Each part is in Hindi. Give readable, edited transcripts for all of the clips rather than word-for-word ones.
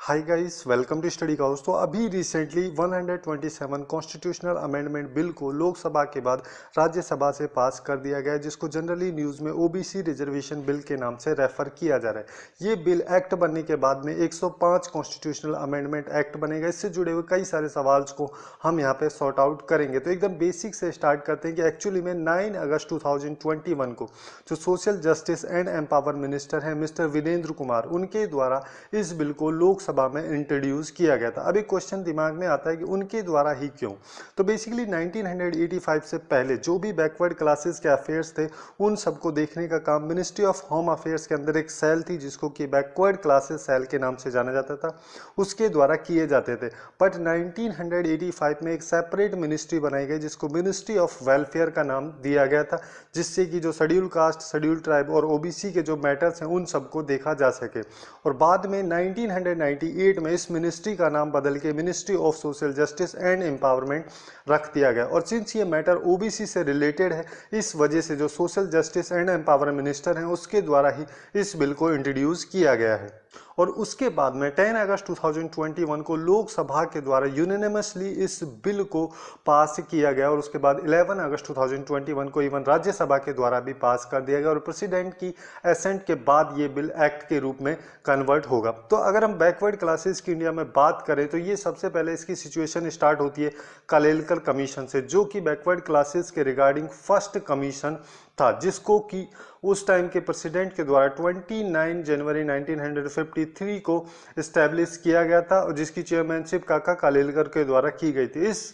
Hi guys, welcome to study house. तो अभी रिसेंटली 127 कॉन्स्टिट्यूशनल अमेंडमेंट बिल को लोकसभा के बाद राज्यसभा से पास कर दिया गया है, जिसको जनरली न्यूज़ में ओबीसी रिजर्वेशन बिल के नाम से रेफर किया जा रहा है। ये बिल एक्ट बनने के बाद में 105 कॉन्स्टिट्यूशनल अमेंडमेंट एक्ट बनेगा। इससे जुड़े हुए कई सारे सवाल को हम यहाँ पे सॉर्ट आउट करेंगे। तो एकदम बेसिक से स्टार्ट करते हैं कि एक्चुअली में 9 अगस्त 2021 को जो social justice and empower minister हैं मिस्टर वीरेंद्र कुमार, उनके द्वारा इस बिल को लोकसभा में इंट्रोड्यूस किया गया था। अब एक क्वेश्चन दिमाग में आता है कि उनके द्वारा ही क्यों। तो बेसिकली 1985 से पहले जो भी बैकवर्ड क्लासेस के अफेयर्स थे उन सबको देखने का काम मिनिस्ट्री ऑफ होम अफेयर्स के अंदर एक सेल थी जिसको कि बैकवर्ड क्लासेस सेल के नाम से जाना जाता था, उसके द्वारा किए जाते थे। बट 1985 में एक सेपरेट मिनिस्ट्री बनाई गई जिसको मिनिस्ट्री ऑफ वेलफेयर का नाम दिया गया था, जिससे कि जो शेड्यूल कास्ट, शेड्यूल ट्राइब और ओबीसी के जो मैटर्स हैं उन सबको देखा जा सके। और बाद में 1998 में इस मिनिस्ट्री का नाम बदल के ministry of social justice and empowerment रख दिया गया। और सिंस ये मैटर ओबीसी से रिलेटेड है, इस वजह से जो social justice and empowerment minister हैं उसके द्वारा ही इस बिल को इंट्रोड्यूस किया गया है। और उसके बाद में 10 अगस्त 2021 को लोकसभा के द्वारा यूनानिमसली इस बिल को पास किया गया। और उसके बाद 11 अगस्त 2021 को इवन राज्यसभा के द्वारा भी पास कर दिया गया और प्रेसिडेंट की एसेंट के बाद ये बिल एक्ट के रूप में कन्वर्ट होगा। तो अगर हम बैकवर्ड क्लासेस की इंडिया में बात करें तो ये सबसे पहले इसकी सिचुएशन स्टार्ट होती है कालेलकर कमीशन से, जो कि बैकवर्ड क्लासेस के रिगार्डिंग फर्स्ट कमीशन था, जिसको कि उस टाइम के प्रेसिडेंट के द्वारा 29 जनवरी 1953 को इस्टेब्लिश किया गया था और जिसकी चेयरमैनशिप काका कालेलकर के द्वारा की गई थी। इस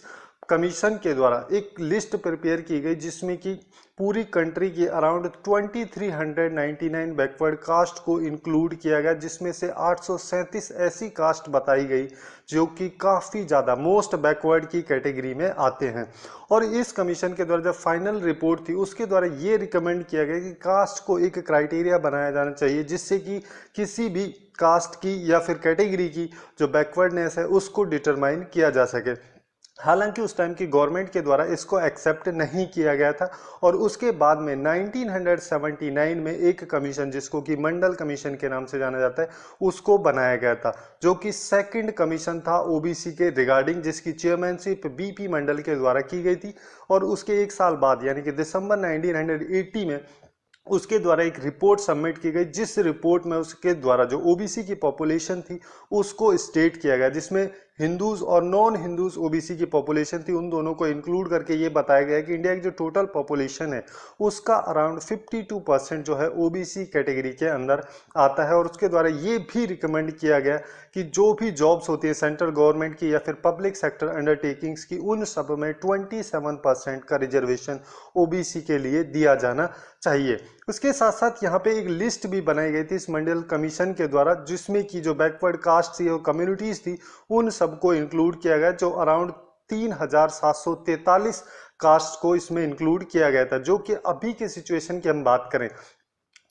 कमीशन के द्वारा एक लिस्ट प्रिपेयर की गई जिसमें कि पूरी कंट्री की अराउंड 2399 बैकवर्ड कास्ट को इंक्लूड किया गया, जिसमें से 837 ऐसी कास्ट बताई गई जो कि काफ़ी ज़्यादा मोस्ट बैकवर्ड की कैटेगरी में आते हैं। और इस कमीशन के द्वारा जब फाइनल रिपोर्ट थी उसके द्वारा ये रिकमेंड किया गया कि कास्ट को एक क्राइटेरिया बनाया जाना चाहिए जिससे कि किसी भी कास्ट की या फिर कैटेगरी की जो बैकवर्डनेस है उसको डिटरमाइन किया जा सके। हालांकि उस टाइम की गवर्नमेंट के द्वारा इसको एक्सेप्ट नहीं किया गया था। और उसके बाद में 1979 में एक कमीशन जिसको कि मंडल कमीशन के नाम से जाना जाता है उसको बनाया गया था, जो कि सेकंड कमीशन था ओबीसी के रिगार्डिंग, जिसकी चेयरमैनशिप बीपी मंडल के द्वारा की गई थी। और उसके एक साल बाद यानी कि दिसंबर 1980 में उसके द्वारा एक रिपोर्ट सबमिट की गई, जिस रिपोर्ट में उसके द्वारा जो ओबीसी की पॉपुलेशन थी उसको स्टेट किया गया, जिसमें हिंदूज और नॉन हिंदूज ओबीसी की पॉपुलेशन थी उन दोनों को इंक्लूड करके ये बताया गया कि इंडिया की जो टोटल पॉपुलेशन है उसका अराउंड 52% जो है ओबीसी कैटेगरी के अंदर आता है। और उसके द्वारा ये भी रिकमेंड किया गया कि जो भी जॉब्स होती है सेंट्रल गवर्नमेंट की या फिर पब्लिक सेक्टर अंडरटेकिंग्स की, उन सब में 27% का रिजर्वेशन ओबीसी के लिए दिया जाना चाहिए। उसके साथ साथ यहाँ पे एक लिस्ट भी बनाई गई थी इस मंडल कमीशन के द्वारा, जिसमें की जो बैकवर्ड कास्ट थी और कम्युनिटीज थी उन सबको इंक्लूड किया गया, जो अराउंड 3743 कास्ट को इसमें इंक्लूड किया गया था। जो कि अभी के सिचुएशन की हम बात करें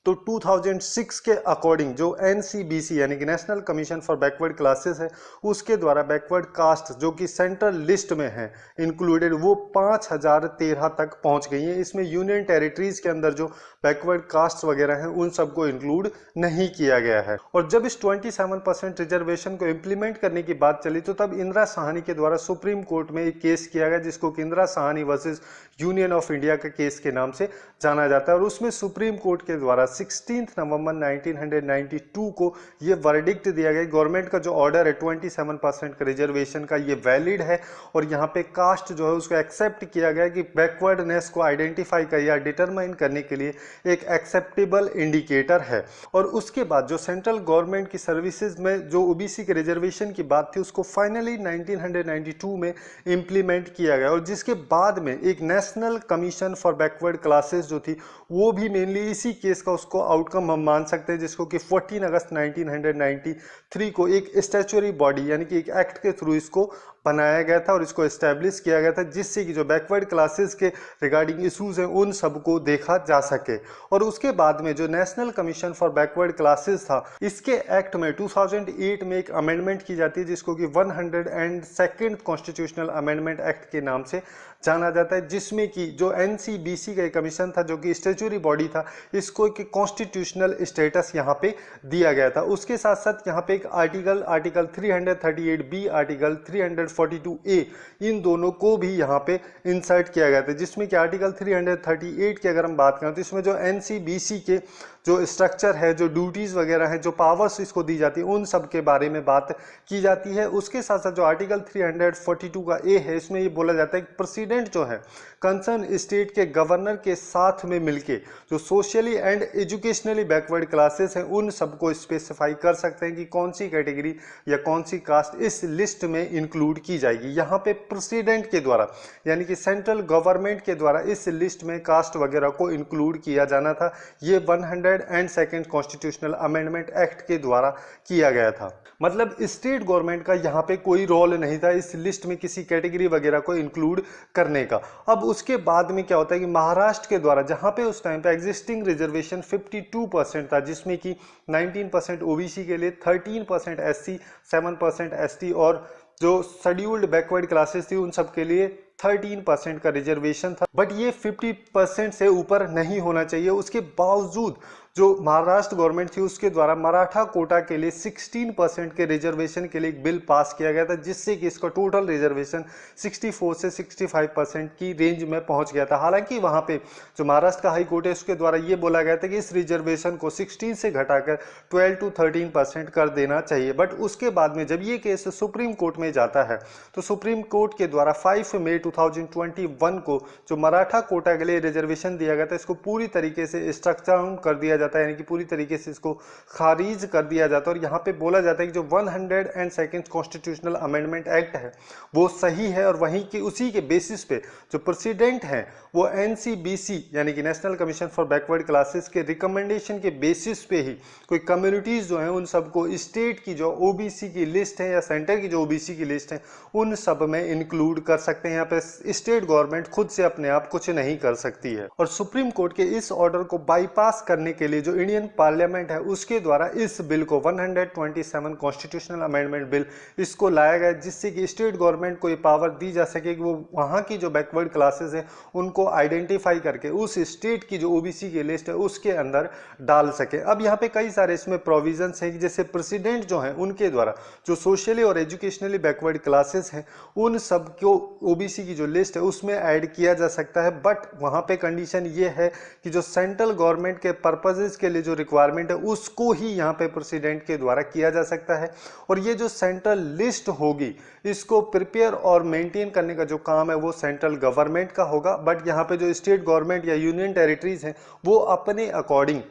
तो 2006 के अकॉर्डिंग जो एनसीबीसी यानी कि national commission for backward classes है उसके द्वारा बैकवर्ड कास्ट जो कि सेंट्रल लिस्ट में है इंक्लूडेड वो 5013 तक पहुंच गई है। इसमें यूनियन टेरिटरीज के अंदर जो बैकवर्ड कास्ट वगैरह हैं उन सबको इंक्लूड नहीं किया गया है। और जब इस 27% रिजर्वेशन को इम्प्लीमेंट करने की बात चली तो तब इंदिरा साहनी के द्वारा सुप्रीम कोर्ट में एक केस किया गया जिसको कि Indira Sahni versus union of India का केस के नाम से जाना जाता है। और उसमें सुप्रीम कोर्ट के द्वारा 16 नवंबर 1992 को ये वर्डिक्ट दिया गया, गवर्नमेंट का जो ऑर्डर है 27% का रिजर्वेशन का ये वैलिड है। और यहाँ पे कास्ट जो है उसको एक्सेप्ट किया गया कि बैकवर्डनेस को आइडेंटिफाई कर या डिटरमाइन करने के लिए एक एक्सेप्टेबल इंडिकेटर है। और उसके बाद जो सेंट्रल गवर्नमेंट की सर्विसेज में जो ओबीसी के रिजर्वेशन की बात थी उसको फाइनली 1992 में इम्प्लीमेंट किया गया। और जिसके बाद में एक national commission for backward classes जो थी वो भी मेनली इसी केस का उसको आउटकम हम मान सकते हैं, जिसको कि 14 अगस्त 1993 को एक स्टैच्यूटरी बॉडी यानी कि एक एक्ट के थ्रू इसको बनाया गया था और इसको एस्टेब्लिश किया गया था, जिससे कि जो बैकवर्ड क्लासेस के रिगार्डिंग इश्यूज हैं उन सबको देखा जा सके। और उसके बाद में जो national commission for backward classes था, इसके एक्ट में 2008 में एक अमेंडमेंट की जाती है जिसको कि 102nd कॉन्स्टिट्यूशनल अमेंडमेंट एक्ट के नाम से जाना जाता है, जिसमें कि जो एनसीबीसी का कमीशन था जो कि स्टैट्यूटरी बॉडी था, इसको एक कॉन्स्टिट्यूशनल स्टेटस यहाँ पे दिया गया था। उसके साथ साथ यहाँ पे एक आर्टिकल 338 बी, आर्टिकल 342 ए, इन दोनों को भी यहाँ पे इंसर्ट किया गया था, जिसमें कि आर्टिकल 338 की अगर हम बात करें तो इसमें जो एनसीबीसी के जो स्ट्रक्चर है, जो ड्यूटीज़ वगैरह हैं, जो पावर्स इसको दी जाती है, उन सब के बारे में बात की जाती है। उसके साथ साथ जो आर्टिकल 342 का ए है, इसमें ये बोला जाता है कि प्रेसिडेंट जो है कंसर्न स्टेट के गवर्नर के साथ में मिलके जो socially and educationally backward classes हैं उन सबको स्पेसिफाई कर सकते हैं कि कौन सी कैटेगरी या कौन सी कास्ट इस लिस्ट में इंक्लूड की जाएगी। यहाँ पे प्रेसिडेंट के द्वारा यानी कि सेंट्रल गवर्नमेंट के द्वारा इस लिस्ट में कास्ट वगैरह को इंक्लूड किया जाना था। ये 102nd कॉन्स्टिट्यूशनल अमेंडमेंट एक्ट के द्वारा किया गया था। मतलब स्टेट गवर्नमेंट का यहाँ पे कोई रोल नहीं था इस लिस्ट में किसी कैटेगरी वगैरह को इंक्लूड करने का। अब उसके बाद में क्या होता है कि महाराष्ट्र के द्वारा जहाँ पे उस टाइम पे एग्जिस्टिंग रिजर्वेशन 52% था, जिसमें कि 19% ओबीसी के लिए, 13% एससी, 7% एसटी और जो शेड्यूल्ड बैकवर्ड क्लासेस थी उन सब के लिए 13% का रिजर्वेशन था। बट ये 50% से ऊपर नहीं होना चाहिए। उसके बावजूद जो महाराष्ट्र गवर्नमेंट थी उसके द्वारा मराठा कोटा के लिए 16% के रिजर्वेशन के लिए एक बिल पास किया गया था, जिससे कि इसका टोटल रिजर्वेशन 64 से 65% की रेंज में पहुंच गया था। हालांकि वहां पे जो महाराष्ट्र का हाई कोर्ट है उसके द्वारा ये बोला गया था कि इस रिजर्वेशन को 16 से घटाकर 12 to 13% कर देना चाहिए। बट उसके बाद में जब ये केस सुप्रीम कोर्ट में जाता है तो सुप्रीम कोर्ट के द्वारा 5 मई 2021 को जो मराठा कोटा के लिए रिजर्वेशन दिया गया था इसको पूरी तरीके से स्ट्रक्चर डाउन कर दिया जाता है, यानी कि पूरी तरीके से इसको खारिज कर दिया जाता है। और यहाँ पे बोला जाता है कि जो 102nd कॉन्स्टिट्यूशनल अमेंडमेंट एक्ट है वो सही है और वहीं की उसी के बेसिस पे जो प्रेसिडेंट हैं वो एनसीबीसी यानी कि national commission for backward classes के रिकमेंडेशन के बेसिस पे ही कोई कम्युनिटीज जो हैं उन सबको स्टेट की जो ओबीसी की लिस्ट है या सेंटर की जो ओबीसी की लिस्ट है उन सब में इंक्लूड कर सकते हैं। यहाँ पे स्टेट गवर्नमेंट खुद से अपने आप कुछ नहीं कर सकती है। और सुप्रीम कोर्ट के इस ऑर्डर को बाईपास करने के लिए जो इंडियन पार्लियामेंट है उसके द्वारा इस बिल को 127 कॉन्स्टिट्यूशनल अमेंडमेंट बिल इसको लाया गया, जिससे कि स्टेट गवर्नमेंट को ये पावर दी जा सके कि वो वहाँ की जो बैकवर्ड क्लासेस है उनको आइडेंटिफाई करके उस स्टेट की जो ओबीसी की लिस्ट है उसके अंदर डाल सके। अब यहाँ पे कई सारे इसमें प्रोविजंस हैं कि जैसे प्रेसिडेंट जो है उनके द्वारा जो सोशली और एजुकेशनली बैकवर्ड क्लासेस हैं उन सब को ओबीसी की जो लिस्ट है उसमें ऐड किया जा सकता है। बट वहाँ पे कंडीशन ये है कि जो सेंट्रल गवर्नमेंट के पर्पजेज के लिए जो रिक्वायरमेंट है उसको ही यहाँ पे प्रेसिडेंट के द्वारा किया जा सकता है। और ये जो सेंट्रल लिस्ट होगी इसको प्रिपेयर और मेंटेन करने का जो काम है वो सेंट्रल गवर्नमेंट का होगा। बट यहाँ पे जो स्टेट गवर्नमेंट या यूनियन टेरिटरीज हैं वो अपने अकॉर्डिंग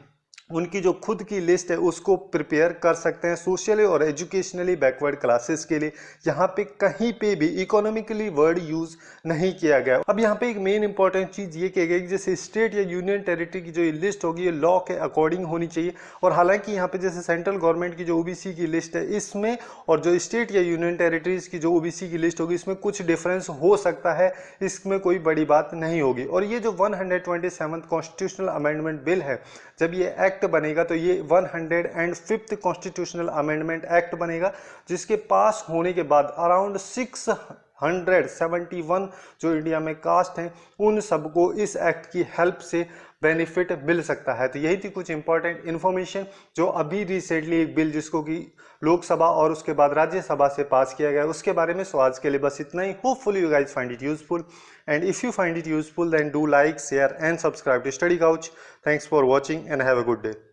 उनकी जो खुद की लिस्ट है उसको प्रिपेयर कर सकते हैं सोशली और एजुकेशनली बैकवर्ड क्लासेस के लिए। यहाँ पे कहीं पे भी इकोनॉमिकली वर्ड यूज नहीं किया गया। अब यहाँ पे एक मेन इंपॉर्टेंट चीज ये की गई कि जैसे स्टेट या यूनियन टेरिटरी की जो लिस्ट होगी ये लॉ के अकॉर्डिंग होनी चाहिए। और हालांकि यहाँ पे जैसे सेंट्रल गवर्नमेंट की जो ओबीसी की लिस्ट है इसमें और जो स्टेट या यूनियन टेरिटरीज की जो ओबीसी की लिस्ट होगी इसमें कुछ डिफरेंस हो सकता है, इसमें कोई बड़ी बात नहीं होगी। और ये जो 127th कॉन्स्टिट्यूशनल अमेंडमेंट बिल है जब ये एक्ट बनेगा तो ये 105th कॉन्स्टिट्यूशनल अमेंडमेंट एक्ट बनेगा, जिसके पास होने के बाद अराउंड 671 जो इंडिया में कास्ट हैं उन सबको इस एक्ट की हेल्प से बेनिफिट मिल सकता है। तो यही थी कुछ इंपॉर्टेंट इन्फॉर्मेशन जो अभी रिसेंटली एक बिल जिसको कि लोकसभा और उसके बाद राज्यसभा से पास किया गया उसके बारे में। सो आज के लिए बस इतना ही। Hopefully you guys find it useful and if you find it useful then do like, share and subscribe to Study Couch. Thanks for watching and have a good day.